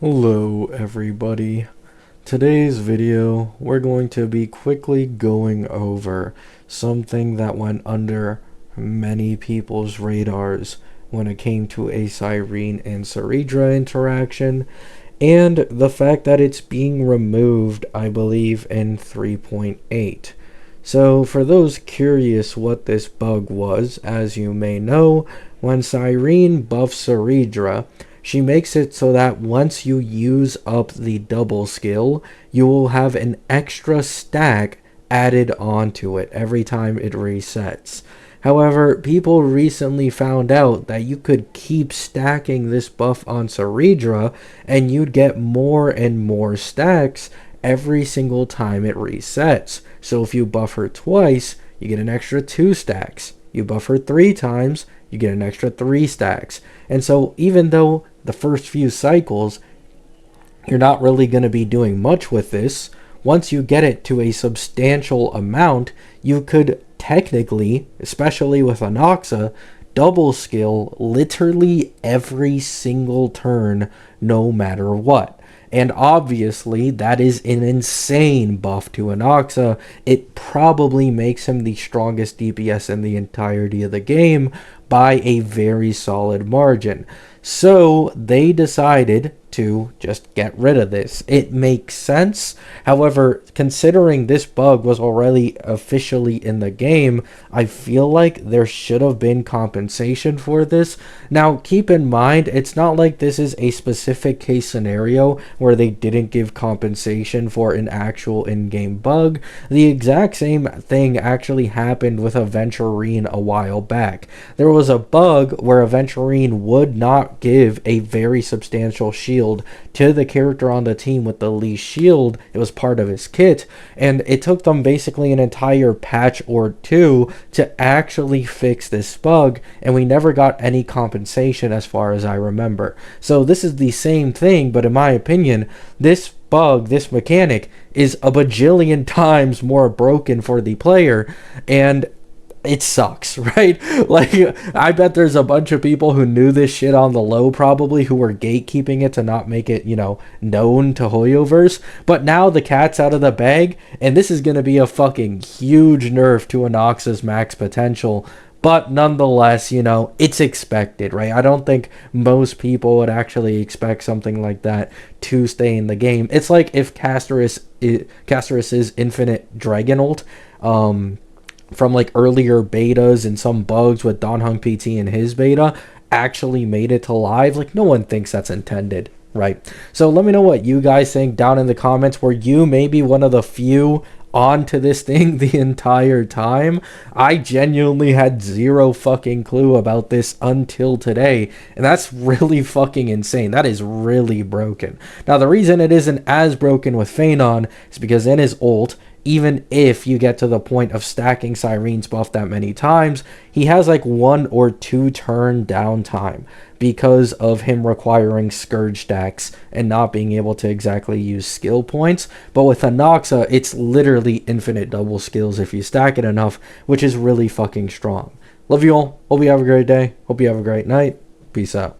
Hello everybody. Today's video we're going to be quickly going over something that went under many people's radars when it came to a Cyrene and Cerydra interaction, and the fact that it's being removed, I believe, in 3.8. So for those curious what this bug was, as you may know, when Cyrene buffs Cerydra, she makes it so that once you use up the double skill, you will have an extra stack added onto it every time it resets. However, people recently found out that you could keep stacking this buff on Cerydra and you'd get more and more stacks every single time it resets. So if you buff her twice, you get an extra 2 stacks. You buff her 3 times, you get an extra 3 stacks. And so even though the first few cycles you're not really going to be doing much with this, once you get it to a substantial amount, you could technically, especially with Anoxa, double skill literally every single turn no matter what. And obviously, that is an insane buff to Anoxa. It probably makes him the strongest DPS in the entirety of the game by a very solid margin. So they decided to just get rid of this. It makes sense. However, considering this bug was already officially in the game, I feel like there should have been compensation for this. Now, keep in mind, it's not like this is a specific case scenario where they didn't give compensation for an actual in-game bug. The exact same thing actually happened with Aventurine a while back. There was a bug where Aventurine would not give a very substantial shield to the character on the team with the least shield. It was part of his kit, and it took them basically an entire patch or two to actually fix this bug, and we never got any compensation as far as I remember. So this is the same thing, but in my opinion, this bug, this mechanic, is a bajillion times more broken for the player, and it sucks, right? Like, I bet there's a bunch of people who knew this shit on the low, probably, who were gatekeeping it to not make it, known to Hoyoverse. But now the cat's out of the bag, and this is going to be a fucking huge nerf to Anoxa's max potential. But nonetheless, it's expected, right? I don't think most people would actually expect something like that to stay in the game. It's like if Casterus's infinite Dragon ult, from like earlier betas and some bugs with Don Hung PT in his beta actually made it to live. Like, no one thinks that's intended, right? So let me know what you guys think down in the comments. Were you maybe one of the few onto this thing the entire time? I genuinely had zero fucking clue about this until today, and that's really fucking insane. That is really broken. Now, the reason it isn't as broken with Phanon is because in his ult, even if you get to the point of stacking Cyrene's buff that many times, he has like 1 or 2 turn downtime because of him requiring Scourge stacks and not being able to exactly use skill points. But with Anoxa, it's literally infinite double skills if you stack it enough, which is really fucking strong. Love you all. Hope you have a great day. Hope you have a great night. Peace out.